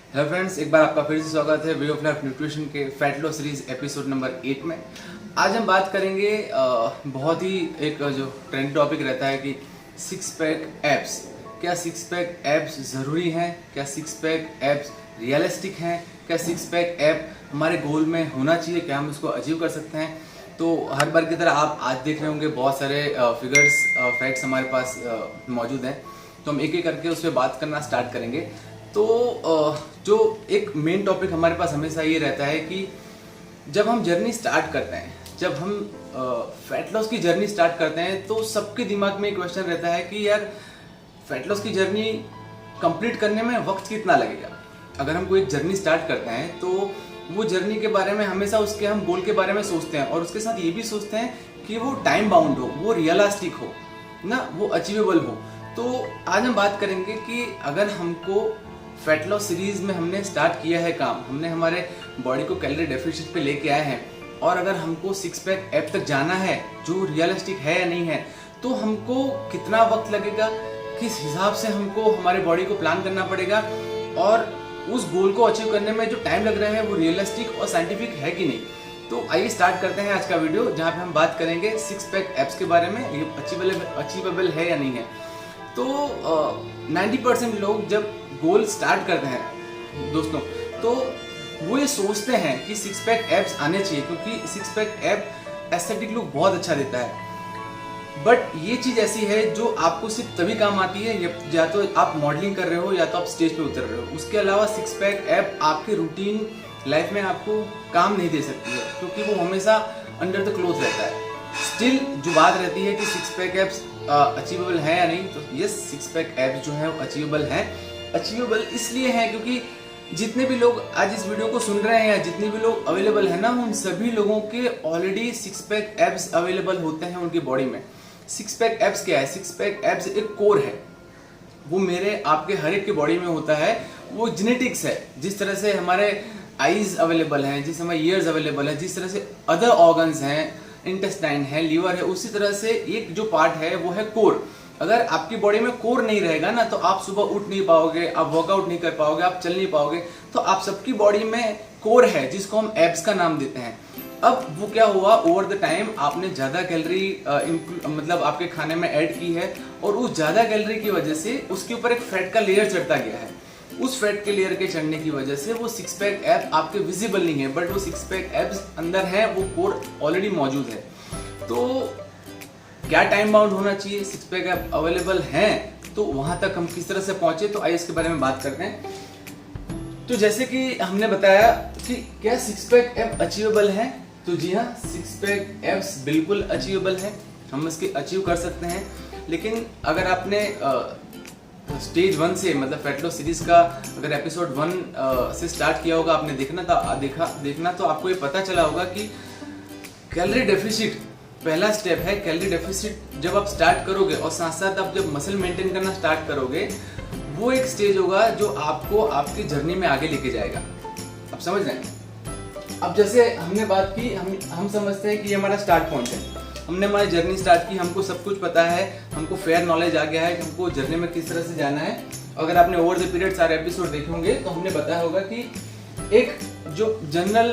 Hello friends, एक बार आपका फिर से स्वागत है वे ऑफ लाइफ न्यूट्रिशन के fat loss series episode number 8 में। आज हम बात करेंगे बहुत ही एक जो ट्रेंड टॉपिक रहता है कि सिक्स पैक एब्स। क्या सिक्स पैक एब्स ज़रूरी हैं? क्या सिक्स पैक एब्स रियलिस्टिक हैं? क्या सिक्स पैक एब हमारे गोल में होना चाहिए? क्या हम इसको अचीव कर सकते हैं? तो हर बार की तरह आप आज देख रहे होंगे बहुत सारे फिगर्स फैक्ट्स हमारे पास मौजूद हैं, तो हम एक एक करके उस पर बात करना स्टार्ट करेंगे। तो जो एक मेन टॉपिक हमारे पास हमेशा ये रहता है कि जब हम जर्नी स्टार्ट करते हैं, जब हम फैट लॉस की जर्नी स्टार्ट करते हैं, तो सबके दिमाग में एक क्वेश्चन रहता है कि यार फैट लॉस की जर्नी कंप्लीट करने में वक्त कितना लगेगा। अगर हम कोई एक जर्नी स्टार्ट करते हैं तो वो जर्नी के बारे में हमेशा उसके हम गोल के बारे में सोचते हैं और उसके साथ ये भी सोचते हैं कि वो टाइम बाउंड हो, वो रियलिस्टिक हो ना, वो अचीवेबल हो। तो आज हम बात करेंगे कि अगर हमको फैट लॉस सीरीज में हमने स्टार्ट किया है काम, हमने हमारे बॉडी को कैलोरी डेफिसिट पे लेके आए हैं और अगर हमको सिक्स पैक एब तक जाना है जो रियलिस्टिक है या नहीं है, तो हमको कितना वक्त लगेगा, किस हिसाब से हमको हमारे बॉडी को प्लान करना पड़ेगा और उस गोल को अचीव करने में जो टाइम लग रहा है वो रियलिस्टिक और साइंटिफिक है कि नहीं। तो आइए स्टार्ट करते हैं आज का वीडियो, जहाँ पे हम बात करेंगे सिक्स पैक एब्स के बारे में, ये अचीवेबल है या नहीं है। तो 90% लोग जब गोल स्टार्ट करते हैं दोस्तों, तो वो ये सोचते हैं कि सिक्स पैक एब्स आने चाहिए क्योंकि सिक्स पैक एब एस्थेटिक लुक बहुत अच्छा देता है। बट ये चीज़ ऐसी है जो आपको सिर्फ तभी काम आती है या तो आप मॉडलिंग कर रहे हो या तो आप स्टेज पे उतर रहे हो। उसके अलावा सिक्स पैक एब आपके रूटीन लाइफ में आपको काम नहीं दे सकती है क्योंकि वो हमेशा अंडर द क्लोथ रहता है। स्टिल जो बात रहती है कि सिक्स पैक एब्स अचीवेबल है या नहीं, तो यस, सिक्स पैक एब्स जो है वो अचीवेबल हैं। अचीवेबल इसलिए है क्योंकि जितने भी लोग आज इस वीडियो को सुन रहे हैं या जितने भी लोग अवेलेबल है ना, उन सभी लोगों के already six pack abs available होते हैं उनकी बॉडी में। सिक्स पैक एब्स क्या है? सिक्स पैक एब्स एक कोर है, वो मेरे आपके हर एक के बॉडी में होता है। वो जेनेटिक्स है। जिस तरह से हमारे आईज अवेलेबल हैं, जिस हमारे ईयर्स अवेलेबल है, जिस तरह से अदर ऑर्गन्स हैं, इंटेस्टाइन है, लीवर है, उसी तरह से एक जो पार्ट है वो है कोर। अगर आपकी बॉडी में कोर नहीं रहेगा ना, तो आप सुबह उठ नहीं पाओगे, आप वर्कआउट नहीं कर पाओगे, आप चल नहीं पाओगे। तो आप सबकी बॉडी में कोर है जिसको हम एब्स का नाम देते हैं। अब वो क्या हुआ, ओवर द टाइम आपने ज्यादा कैलोरी मतलब आपके खाने में ऐड की है और उस ज्यादा कैलोरी की वजह से उसके ऊपर एक फैट का लेयर चढ़ता गया है। उस फैट के लेयर के चढ़ने की वजह से वो सिक्स पैक एब आपके विजिबल नहीं है, बट वो सिक्स पैक एब्स अंदर है, वो कोर ऑलरेडी मौजूद है। तो क्या टाइम बाउंड होना चाहिए? सिक्स पैक एब अवेलेबल हैं तो वहां तक हम किस तरह से पहुंचे, तो आइए इसके बारे में बात करते हैं। तो जैसे कि हमने बताया कि क्या सिक्स पैक एब अचीवेबल है, तो जी हाँ, सिक्स पैक एब्स बिल्कुल अचीवेबल है, हम इसके अचीव कर सकते हैं। लेकिन अगर आपने स्टेज 1 से मतलब फैट लॉस सीरीज का अगर एपिसोड 1 से स्टार्ट किया होगा आपने देखना तो आपको ये पता चला होगा कि कैलोरी डेफिसिट पहला स्टेप है। कैलोरी डेफिसिट जब आप स्टार्ट करोगे और साथ साथ आप जब मसल मेंटेन करना स्टार्ट करोगे, वो एक स्टेज होगा जो आपको आपकी जर्नी में आगे लेके जाएगा। आप समझ रहे हैं? अब जैसे हमने बात की, हम समझते हैं कि ये हमारा स्टार्ट पॉइंट है, हमने हमारी जर्नी स्टार्ट की, हमको सब कुछ पता है, हमको फेयर नॉलेज आ गया है कि हमको जर्नी में किस तरह से जाना है। अगर आपने ओवर द पीरियड सारे एपिसोड देखे होंगे तो हमने बताया होगा कि एक जो जनरल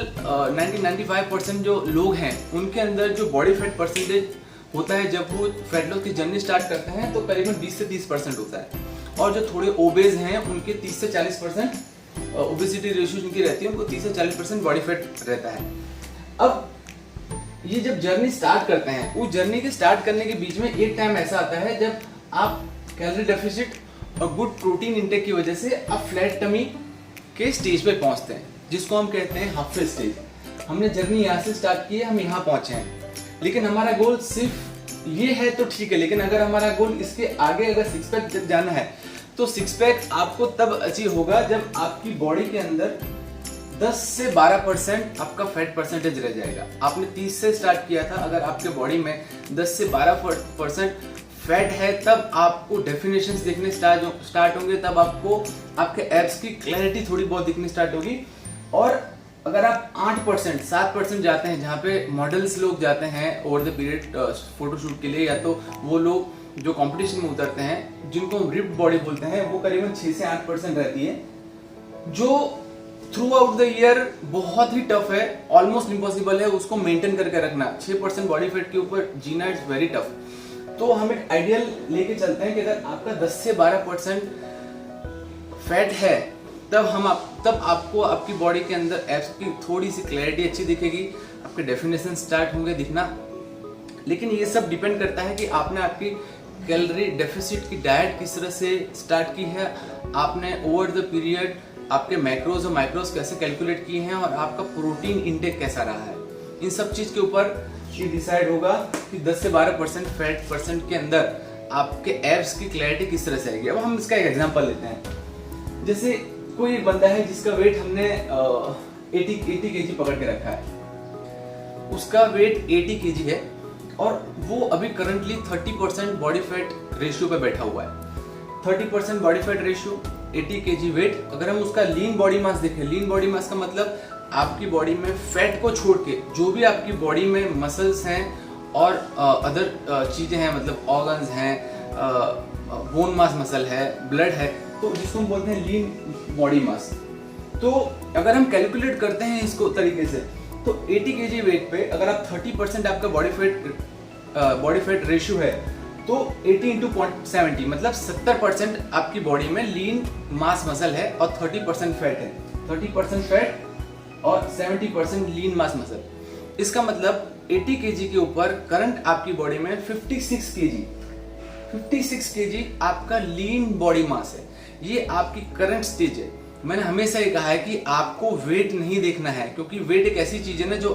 90-95% जो लोग हैं उनके अंदर जो बॉडी फैट परसेंटेज होता है जब वो फैट लॉस की जर्नी स्टार्ट करते हैं तो करीबन 20 से 30% होता है। और जो थोड़े ओबेज हैं उनके 30 से 40% ओबेसिटी रेशियो जिनकी रहती है, उनको 30 से 40% बॉडी फैट रहता है। अब ये जब जर्नी स्टार्ट करते हैं, उस जर्नी के स्टार्ट करने के बीच में एक टाइम ऐसा आता है जब आप कैलोरी डेफिसिट और गुड प्रोटीन इंटेक की वजह से आप फ्लैट टमी के स्टेज पे पहुंचते हैं, जिसको हम कहते हैं हाफ स्टेज। हमने जर्नी यहाँ से स्टार्ट की है, हम यहाँ पहुंचे हैं, लेकिन हमारा गोल सिर्फ ये है तो ठीक है। लेकिन अगर हमारा गोल इसके आगे अगर सिक्स पैक तक जाना है, तो सिक्स पैक आपको तब अचीव होगा जब आपकी बॉडी के अंदर 10 से 12% आपका फैट परसेंटेज रह जाएगा। आपने 30 से स्टार्ट किया था, अगर आपके बॉडी में 10 से 12% फैट है, तब आपको डेफिनेशंस दिखने स्टार्ट होंगे, तब आपको आपके एब्स की क्लैरिटी थोड़ी बहुत दिखनी स्टार्ट होगी। और अगर आप 8% 7% जाते हैं, जहाँ पे मॉडल्स लोग जाते हैं ओवर द पीरियड फोटोशूट के लिए, या तो वो लोग जो कंपटीशन में उतरते हैं जिनको हम रिप्ड बॉडी बोलते हैं, वो करीबन 6 से 8% रहती है। जो थ्रू आउट द ईयर बहुत ही टफ है, ऑलमोस्ट इम्पॉसिबल है उसको मेंटेन करके रखना। 6% बॉडी फैट के ऊपर जीना इट्स वेरी टफ। तो हम एक आइडियल लेके चलते हैं कि अगर आपका 10 से 12% फैट है तब आपको आपकी बॉडी के अंदर एब्स की थोड़ी सी क्लैरिटी अच्छी दिखेगी, आपके डेफिनेशन स्टार्ट होंगे दिखना। लेकिन ये सब डिपेंड करता है कि आपने आपकी कैलोरी डेफिसिट की डाइट किस तरह से स्टार्ट की है, आपने ओवर द पीरियड आपके मैक्रोज और माइक्रोज कैसे कैलकुलेट किए हैं और आपका प्रोटीन इंटेक कैसा रहा है। इन सब चीज के ऊपर ये डिसाइड होगा कि 10 से 12% फैट परसेंट के अंदर आपके एब्स की क्लैरिटी किस तरह से आएगी। अब हम इसका एक एग्जांपल लेते हैं। जैसे कोई एक बंदा है जिसका वेट हमने 80 kg पकड़ के रखा है, उसका वेट 80 kg है और वो अभी करंटली 30% बॉडी फैट रेशियो पे बैठा हुआ है। 30% body fat ratio, 80 kg weight. अगर हम उसका लीन बॉडी मास देखें, लीन बॉडी मास का मतलब आपकी बॉडी में फैट को छोड़ के जो भी आपकी बॉडी में मसल्स हैं और अदर चीजें हैं, मतलब ऑर्गन्स हैं, बोन मास मसल है, ब्लड है, तो जिसको हम बोलते हैं लीन बॉडी मास। तो अगर हम कैलकुलेट करते हैं इसको तरीके से, तो 80 kg वेट पे अगर आप 30% आपका बॉडी फैट रेशियो है तो 80 × 0.70 मतलब 70% आपकी बॉडी में लीन मास मसल है और 30% फैट है। 30% फैट और 70% लीन मास मसल। इसका मतलब 80 kg के ऊपर करंट आपकी बॉडी में 56 kg आपका लीन बॉडी मास है। ये आपकी करंट स्टेज है। मैंने हमेशा ये कहा है कि आपको वेट नहीं देखना है, क्योंकि वेट एक ऐसी चीज है ना जो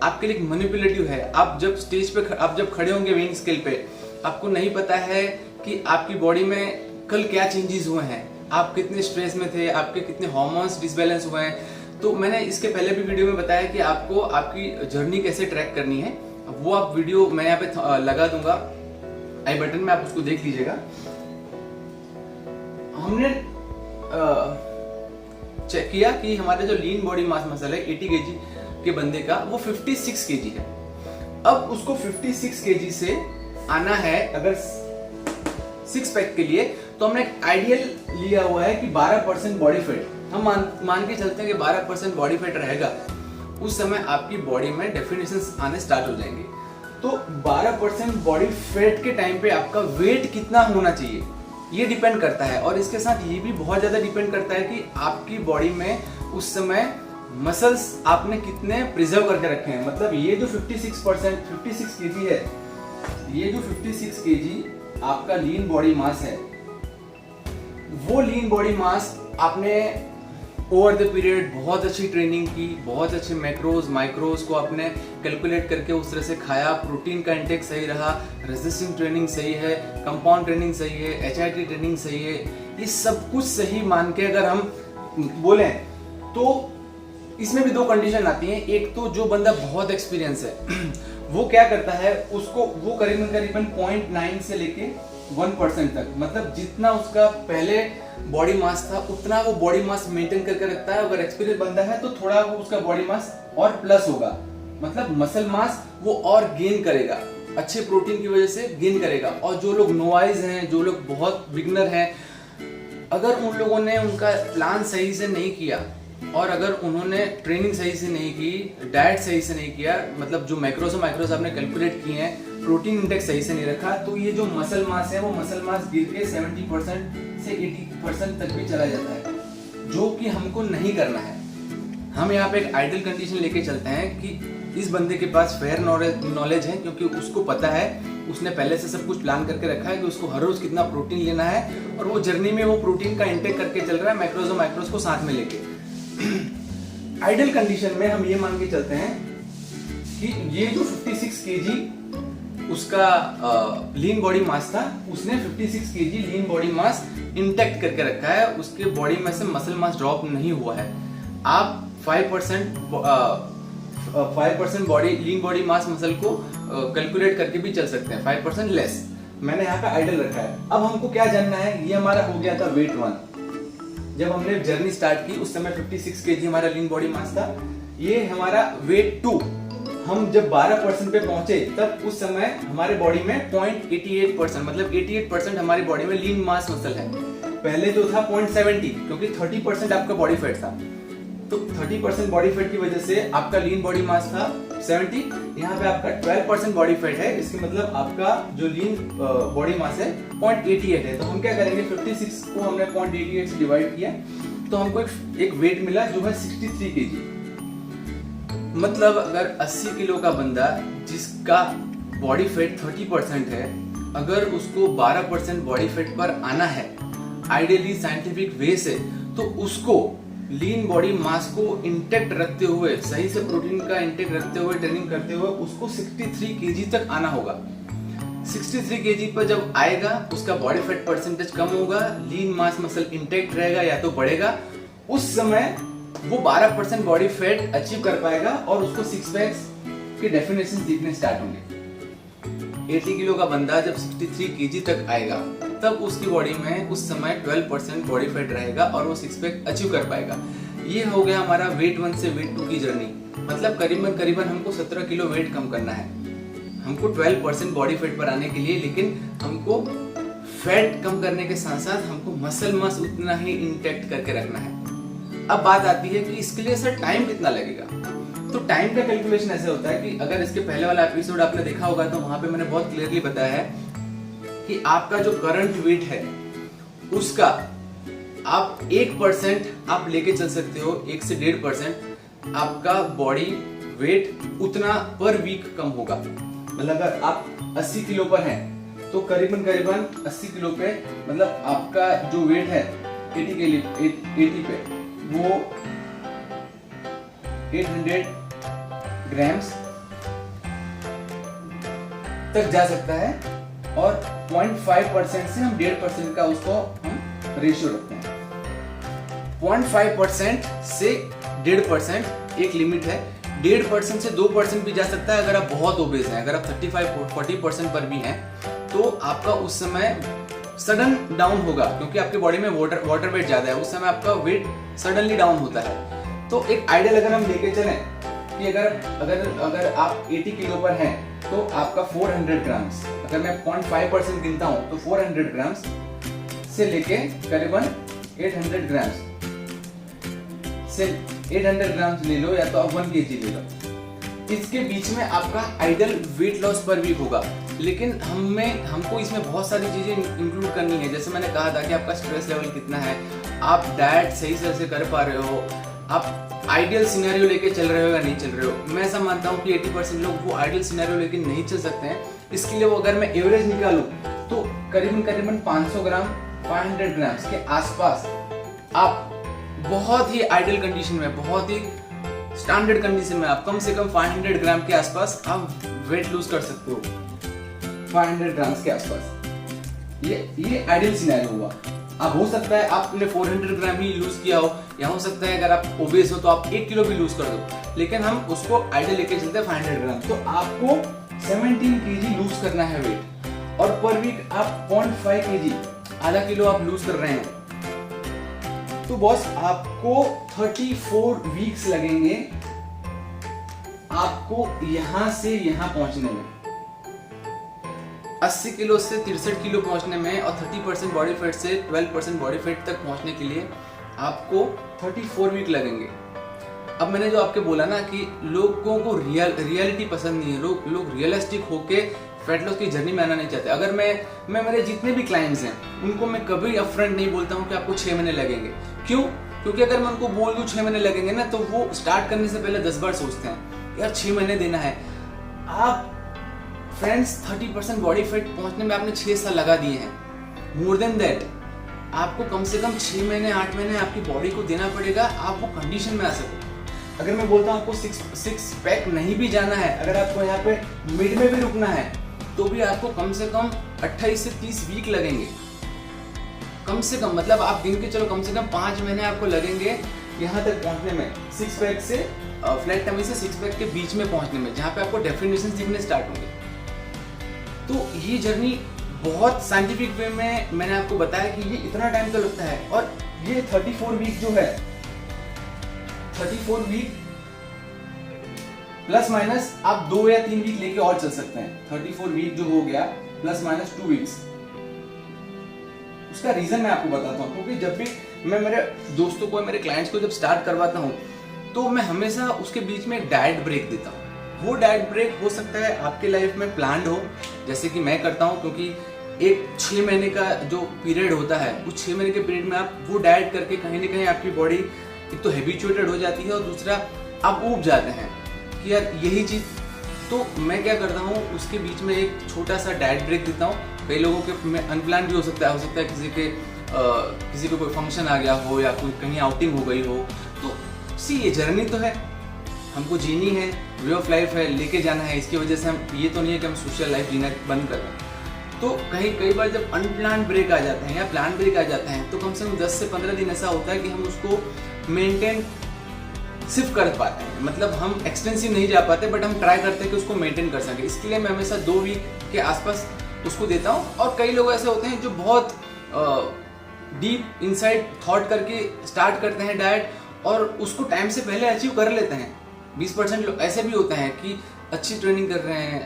आपके लिए मैनिपुलेटिव है। आप जब स्टेज पे आप जब खड़े होंगे वेइंग स्केल पे, आपको नहीं पता है कि आपकी बॉडी में कल क्या चेंजेस हुए हैं, आप कितने स्ट्रेस में थे, आपके कितने हार्मोन्स डिसबैलेंस हुए हैं। तो मैंने इसके पहले भी वीडियो में बताया कि आपको आपकी जर्नी कैसे ट्रैक करनी है। वो आप वीडियो मैं यहाँ पे लगा दूंगा आई बटन में, आप उसको देख लीजिएगा। हमने चेक किया कि हमारे जो लीन बॉडी मास मसल है 80 kg के बंदे का, वो 56 kg है। अब उसको 56 kg से आना है अगर 6 पैक के लिए, तो हमने एक आइडियल लिया हुआ है कि 12% बॉडी फैट हम मान के चलते हैं कि 12% बॉडी फैट रहेगा। उस समय आपकी बॉडी में डेफिनेशंस आने स्टार्ट हो जाएंगे। तो 12% बॉडी फैट के टाइम पे आपका वेट कितना होना चाहिए ये डिपेंड करता है। और इसके साथ ये भी बहुत ज्यादा डिपेंड करता है कि आपकी बॉडी में उस समय मसल्स आपने कितने प्रिजर्व करके रखे हैं। मतलब ये जो 56 kg है, ये जो 56 kg आपका लीन बॉडी मास है, वो लीन बॉडी मास आपने ओवर द पीरियड बहुत अच्छी ट्रेनिंग की, बहुत अच्छे मैक्रोज माइक्रोज को आपने कैलकुलेट करके उस तरह से खाया, प्रोटीन का इंटेक सही रहा, रेजिस्टेंस ट्रेनिंग सही है, कंपाउंड ट्रेनिंग सही है, HIIT ट्रेनिंग सही है, ये सब कुछ सही मान के अगर हम बोलें तो इसमें भी 2 कंडीशन आती हैं। एक तो जो बंदा बहुत एक्सपीरियंस है वो क्या करता है, उसको वो करीबन 0.9 से लेके 1% तक, मतलब जितना उसका पहले बॉडी मास था उतना वो बॉडी मास मेंटेन करके रखता है। अगर एक्सपीरियंस बंदा है तो थोड़ा वो उसका बॉडी मास और प्लस होगा, मतलब मसल मास वो और गेन करेगा, अच्छे प्रोटीन की वजह से गेन करेगा। और जो लोग नोवाइज हैं, जो लोग बहुत बिगनर हैं, अगर उन लोगों ने उनका प्लान सही से नहीं किया और अगर उन्होंने ट्रेनिंग सही से नहीं की, डाइट सही से नहीं किया, मतलब जो मैक्रोज और माइक्रोज आपने कैलकुलेट किए हैं, प्रोटीन इंडेक्स सही से नहीं रखा, तो ये जो मसल मास है वो मसल मास गिर के 70% से 80% तक भी चला जाता है, जो कि हमको नहीं करना है। हम यहाँ पे एक आइडियल कंडीशन लेके चलते हैं कि इस बंदे के पास फेयर नॉलेज है, क्योंकि उसको पता है, उसने पहले से सब कुछ प्लान करके रखा है कि उसको हर रोज कितना प्रोटीन लेना है और वो जर्नी में वो प्रोटीन का इंटेक करके चल रहा है, मैक्रोज और माइक्रोज को साथ में लेके। आइडियल कंडीशन में हम ये मान के चलते हैं कि ये जो 56 kg उसका लीन बॉडी मास था, उसने 56 kg lean body mass intact करके रखा है, उसके बॉडी में से मसल मास ड्रॉप नहीं हुआ है। आप 5% body lean body mass muscle को कैलकुलेट करके भी चल सकते हैं, 5% लेस। मैंने यहाँ पे आइडियल रखा है। अब हमको क्या जानना है, ये हमारा हो गया था वेट 1। जब हमने जर्नी स्टार्ट की उस समय 56 kg हमारा लीन बॉडी मास था। ये हमारा वेट 2, हम जब 12% पे पहुंचे तब उस समय हमारे बॉडी में 0.88%, मतलब 88% हमारी बॉडी में लीन मास मसल है। पहले जो था 0.70, क्योंकि 30% आपका बॉडी फैट था, तो 30% बॉडी फैट की वजह से आपका लीन बॉडी मास था 70, यहाँ पे आपका 12% बॉडी फैट है, इसके मतलब आपका जो लीन बॉडी मास है 0.88 है। तो हम क्या करेंगे, 56 को हमने 0.88 से डिवाइड किया तो हमको एक वेट मिला जो है 63 kg। मतलब अगर 80 किलो का बंदा जिसका बॉडी फैट 30% है, अगर उसको 12% बॉडी फैट पर आना है आइडियली साइंटिफिक वे से, तो उसको लीन बॉडी मास को इंटेक्ट रखते हुए, सही से प्रोटीन का इंटेक्ट रखते हुए, ट्रेनिंग करते हुए उसको 63 kg तक आना होगा। 63 kg पर जब आएगा उसका बॉडी फैट परसेंटेज कम होगा, लीन मास मसल इंटेक्ट रहेगा या तो बढ़ेगा, उस समय वो 12% बॉडी फैट अचीव कर पाएगा और उसको सिक्स पैक्स के डेफिनेशन दिखने स्टार्ट होंगे। 80 किलो का बंदा जब 63 kg तक आएगा तब उसकी बॉडी में उस समय 12% बॉडी फैट रहेगा और वो सिक्स पैक अचीव कर पाएगा। ये हो गया हमारा वेट 1 से वेट 2 की जर्नी। मतलब करीबन हमको 17 किलो वेट कम करना है, हमको 12% बॉडी फैट पर आने के लिए, लेकिन हमको फैट कम करने के साथ साथ हमको मसल मास उतना ही इंटैक्ट करके रखना है। अब बात आती है कि इसके लिए सर टाइम कितना लगेगा। तो टाइम का कैलकुलेशन ऐसे होता है कि अगर इसके पहले वाला एपिसोड आपने देखा होगा तो वहां पे मैंने बहुत क्लियरली बताया है कि आपका जो करंट वेट है उसका आप 1% आप लेके चल सकते हो, 1 से 1.5% आपका बॉडी वेट उतना पर वीक कम होगा। मतलब अगर आप 80 किलो पर हैं तो करीबन 80 किलो पे मतलब आपका जो वेट है 80 पे वो 800 ग्राम्स तक जा सकता है और 0.5% से हम 1.5% का उसको हम रेशियो रखते हैं। 0.5% से 1.5% एक लिमिट है। 1.5% से 2% भी जा सकता है अगर आप बहुत ओबेस हैं। अगर आप 35-40% पर भी हैं तो आपका उस समय सडन डाउन होगा, क्योंकि आपकी बॉडी में वाटर वेट ज्यादा है, उस समय आपका वेट सडनली डाउन होता है। तो एक आइडियल अगर हम लेके चलें कि अगर आप 80 किलो पर हैं तो आपका 400 ग्राम्स, अगर मैं 0.5% गिनता हूं तो 400 ग्राम्स से लेके करीबन 800 ग्राम्स से 800 ग्राम्स ले लो या तो आप 1 kg ले लो। इसके बीच में आपका ideal weight loss per week होगा। लेकिन हमको इसमें बहुत सारी चीजें इंक्लूड करनी है। जैसे मैंने कहा था कि आपका स्ट्रेस लेवल कितना है, आप डाइट सही से कर पा रहे हो, आप आइडियल सिनेरियो लेके चल रहे हो या नहीं चल रहे हो। मैं ऐसा मानता हूँ कि 80% लोग वो आइडियल सिनेरियो लेके नहीं चल सकते हैं। इसके लिए वो अगर मैं एवरेज निकालूं तो करीबन 500 ग्राम 500 ग्राम्स के आसपास आप बहुत ही आइडियल कंडीशन में, बहुत ही स्टैंडर्ड कंडीशन में आप कम से कम 500 ग्राम के आसपास आप वेट लूज कर सकते हो। 500 ग्राम्स के आसपास ये आइडियल सिनेरियो हुआ। अब हो सकता है आपने 400 ग्राम ही लूज किया हो, या हो सकता है अगर आप ओबेस हो तो आप 1 किलो भी लूज कर दो, लेकिन हम उसको आइडियल लेके चलते हैं 500 ग्राम। तो आपको 17 kg लूज करना है वेट, और पर वीक आप 0.5 kg, आधा किलो आप लूज कर रहे हैं। तो बॉस आपको 34 वीक्स लगेंगे आपको यहां से यहां पहुंचने में। 80 किलो से 63 किलो पहुंचने में और 30% बॉडी फैट से 12% बॉडी फैट तक पहुंचने के लिए आपको 34 वीक लगेंगे। अब मैंने जो आपके बोला ना कि लोगों को रियलिटी पसंद नहीं है, लोग रियलिस्टिक होके फैट लॉस की जर्नी में आना नहीं चाहते। अगर मैं मेरे जितने भी क्लाइंट्स हैं उनको मैं कभी अपफ्रंट नहीं बोलता हूँ कि आपको 6 महीने लगेंगे। क्यों? क्योंकि अगर मैं उनको बोल दूं 6 महीने लगेंगे ना, तो वो स्टार्ट करने से पहले 10 बार सोचते हैं यार 6 महीने देना है। आप फ्रेंड्स 30% बॉडी फैट पहुंचने में आपने 6 साल लगा दिए हैं। मोर देन दैट आपको कम से कम 6 महीने 8 महीने आपकी बॉडी को देना पड़ेगा, आप वो कंडीशन में आ सको। अगर मैं बोलता हूँ आपको सिक्स पैक नहीं भी जाना है, अगर आपको यहाँ पे मिड में भी रुकना है तो भी आपको कम से कम 28 से 30 वीक लगेंगे। कम से कम मतलब आप गिन के चलो कम से कम 5 महीने आपको लगेंगे यहाँ तक पहुँचने में, 6 पैक से फ्लैट टमी से 6 पैक के बीच में पहुँचने में, जहाँ पे आपको डेफिनेशन दिखने स्टार्ट होंगे। तो ये जर्नी बहुत साइंटिफिक वे में मैंने आपको बताया कि ये इतना टाइम तो लगता है। और ये 34 वीक जो है, 34 वीक प्लस माइनस आप 2 या 3 वीक लेके और चल सकते हैं। 34 वीक जो हो गया प्लस माइनस 2 वीक्स, उसका रीजन मैं आपको बताता हूँ, क्योंकि जब भी मैं मेरे दोस्तों को, मेरे क्लाइंट्स को जब स्टार्ट करवाता हूँ तो मैं हमेशा उसके बीच में एक डाइट ब्रेक देता हूँ। वो डाइट ब्रेक हो सकता है आपके लाइफ में प्लान्ड हो, जैसे कि मैं करता हूँ, क्योंकि एक 6 महीने का जो पीरियड होता है, उस 6 महीने के पीरियड में आप वो डाइट करके कहीं ना कहीं आपकी बॉडी एक तो हैबिचुएटेड हो जाती है और दूसरा आप ऊब जाते हैं कि यार यही चीज़। तो मैं क्या करता हूँ, उसके बीच में एक छोटा सा डाइट ब्रेक देता हूँ। कई लोगों के अनप्लान भी हो सकता है किसी को कोई फंक्शन आ गया हो या कोई कहीं आउटिंग हो गई हो। तो ये जर्नी तो है, हमको जीनी है, वे ऑफ लाइफ है, लेके जाना है। इसकी वजह से हम ये तो नहीं है कि हम सोशल लाइफ जीना बंद कर रहे हैं। तो कई बार जब अनप्लान ब्रेक आ जाते हैं या प्लान ब्रेक आ जाते हैं तो कम से कम 10 से 15 दिन ऐसा होता है कि हम उसको मेंटेन सिर्फ कर पाते हैं, मतलब हम एक्सटेंसिव नहीं जा पाते, बट हम ट्राई करते हैं कि उसको मेंटेन कर सकें। इसके लिए मैं हमेशा 2 वीक के आसपास उसको देता हूँ। और कई लोग ऐसे होते हैं जो बहुत डीप इनसाइड थॉट करके स्टार्ट करते हैं डाइट और उसको टाइम से पहले अचीव कर लेते हैं। 20% लोग ऐसे भी होते हैं कि अच्छी ट्रेनिंग कर रहे हैं,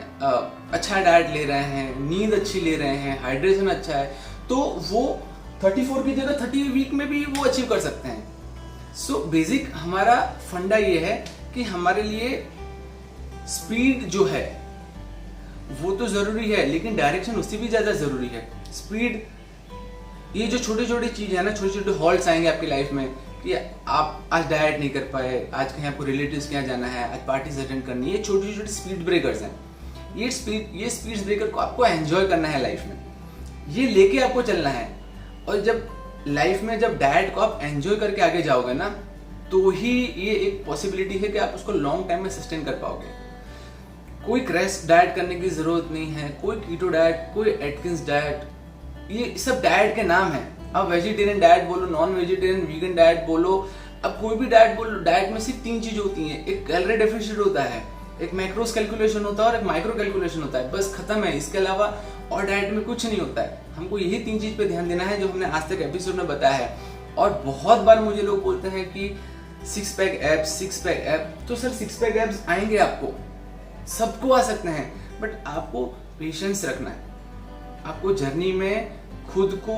अच्छा डाइट ले रहे हैं, नींद अच्छी ले रहे हैं, हाइड्रेशन अच्छा है, तो वो 34 की जगह 30 वीक में भी वो अचीव कर सकते हैं। सो बेसिक हमारा फंडा ये है कि हमारे लिए स्पीड जो है वो तो जरूरी है, लेकिन डायरेक्शन उससे भी ज्यादा जरूरी है। स्पीड, ये जो छोटे छोटे चीज है ना, छोटे छोटे हॉल्ट्स आएंगे आपकी लाइफ में कि आप आज डाइट नहीं कर पाए, आज कहीं आपको रिलेटिव्स के यहाँ जाना है, आज पार्टीज अटेंड करनी है, ये छोटे छोटे स्पीड ब्रेकर्स हैं। ये स्पीड ब्रेकर को आपको एंजॉय करना है लाइफ में, ये लेके आपको चलना है। और जब लाइफ में जब डाइट को आप एंजॉय करके आगे जाओगे ना, तो ही ये एक पॉसिबिलिटी है कि आप उसको लॉन्ग टाइम में सस्टेन कर पाओगे। कोई क्रैश डाइट करने की जरूरत नहीं है, कोई कीटो डाइट, कोई एटकिंस डाइट, ये सब डाइट के नाम है। अब वेजिटेरियन डाइट बोलो, नॉन वेजिटेरियन, वीगन डाइट बोलो, अब कोई भी डाइट बोलो, डाइट में सिर्फ 3 चीज होती हैं। एक कैलोरी डेफिसिट होता है, एक मैक्रोस कैलकुलेशन होता है और एक माइक्रो कैलकुलेशन होता है, बस खत्म है। इसके अलावा और डाइट में कुछ नहीं होता है। हमको यही 3 चीज पे ध्यान देना है जो हमने आज तक एपिसोड में बताया है। और बहुत बार मुझे लोग बोलते हैं कि 6 पैक एब्स, तो सर 6 पैक एब्स आएंगे आपको, सबको आ सकते हैं, बट आपको पेशेंस रखना है। आपको जर्नी में खुद को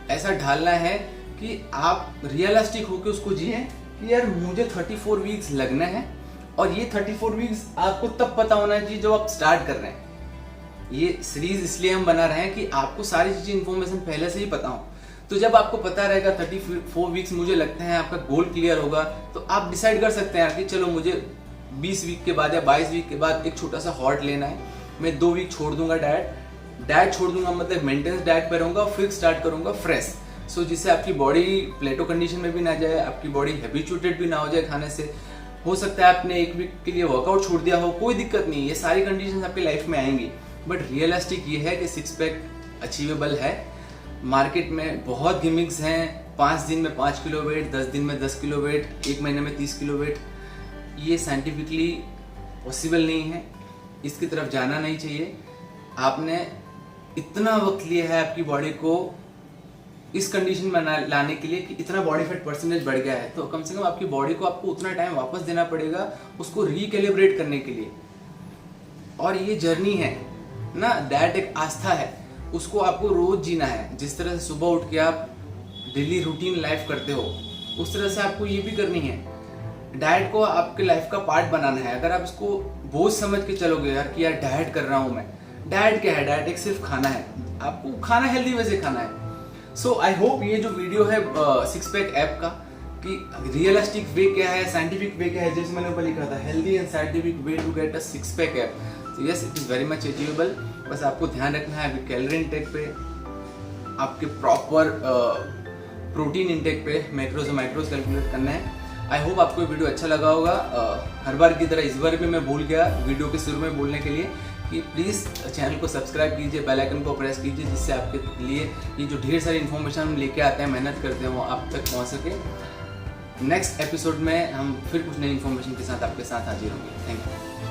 ऐसा ढालना है कि आप रियलिस्टिक होकर उसको जिए कि यार मुझे 34 वीक्स लगना है, और ये 34 वीक्स आपको तब पता होना चाहिए जब आप स्टार्ट कर रहे हैं। ये सीरीज इसलिए हम बना रहे हैं कि आपको सारी चीजें इन्फॉर्मेशन पहले से ही पता हो। तो जब आपको पता रहेगा 34 वीक्स मुझे लगता है आपका गोल क्लियर होगा, तो आप डिसाइड कर सकते हैं कि चलो मुझे 20 वीक के बाद या 22 वीक के बाद एक छोटा सा हॉल्ट लेना है, मैं 2 वीक छोड़ दूंगा डाइट छोड़ दूंगा, मतलब मेंटेनेंस डाइट पे रहूंगा, फिर स्टार्ट करूंगा फ्रेश। सो जिससे आपकी बॉडी प्लेटो कंडीशन में भी ना जाए, आपकी बॉडी हैबिचुएटेड भी ना हो जाए खाने से। हो सकता है आपने 1 वीक के लिए वर्कआउट छोड़ दिया हो, कोई दिक्कत नहीं, ये सारी कंडीशंस आपकी लाइफ में आएंगी। बट रियलिस्टिक ये है कि 6 पैक अचीवेबल है। मार्केट में बहुत गिमिक्स हैं, 5 दिन में 5 किलो वेट, 10 दिन में 10 किलो वेट, 1 महीने में 30 किलो वेट, ये साइंटिफिकली पॉसिबल नहीं है। इसकी तरफ जाना नहीं चाहिए। आपने इतना वक्त लिया है आपकी बॉडी को इस कंडीशन में लाने के लिए कि इतना बॉडी फैट परसेंटेज बढ़ गया है, तो कम से कम आपकी बॉडी को आपको उतना टाइम वापस देना पड़ेगा उसको रिकैलिब्रेट करने के लिए। और ये जर्नी है ना, डाइट एक आस्था है, उसको आपको रोज जीना है। जिस तरह से सुबह उठ के आप डेली रूटीन लाइफ करते हो, उस तरह से आपको ये भी करनी है। डाइट को आपके लाइफ का पार्ट बनाना है। अगर आप इसको बोझ समझ के चलोगे यार कि यार डाइट कर रहा हूं मैं, डाइट क्या है? डाइट एक सिर्फ खाना है, आपको खाना हेल्दी वे से खाना है। सो आई होप ये जो वीडियो है 6 पैक ऐप का, कि रियलिस्टिक वे क्या है, साइंटिफिक वे क्या है, जैसे मैंने ऊपर लिखा था, healthy and scientific way to get a 6 pack ab. तो yes, it is very much achievable. बस आपको ध्यान रखना है आपके कैलोरी इंटेक पे, आपके प्रॉपर प्रोटीन इंटेक पे मैक्रोज और माइक्रोज कैलकुलेट करना है। आई होप आपको ये वीडियो अच्छा लगा होगा। हर बार की तरह इस बार भी मैं भूल गया वीडियो के शुरू में बोलने के लिए कि प्लीज़ चैनल को सब्सक्राइब कीजिए, बेल आइकन को प्रेस कीजिए, जिससे आपके लिए ये जो ढेर सारी इन्फॉर्मेशन हम लेके आते हैं, मेहनत करते हैं, वो आप तक पहुंच सके। नेक्स्ट एपिसोड में हम फिर कुछ नई इन्फॉर्मेशन के साथ आपके साथ हाजिर होंगे। Thank you.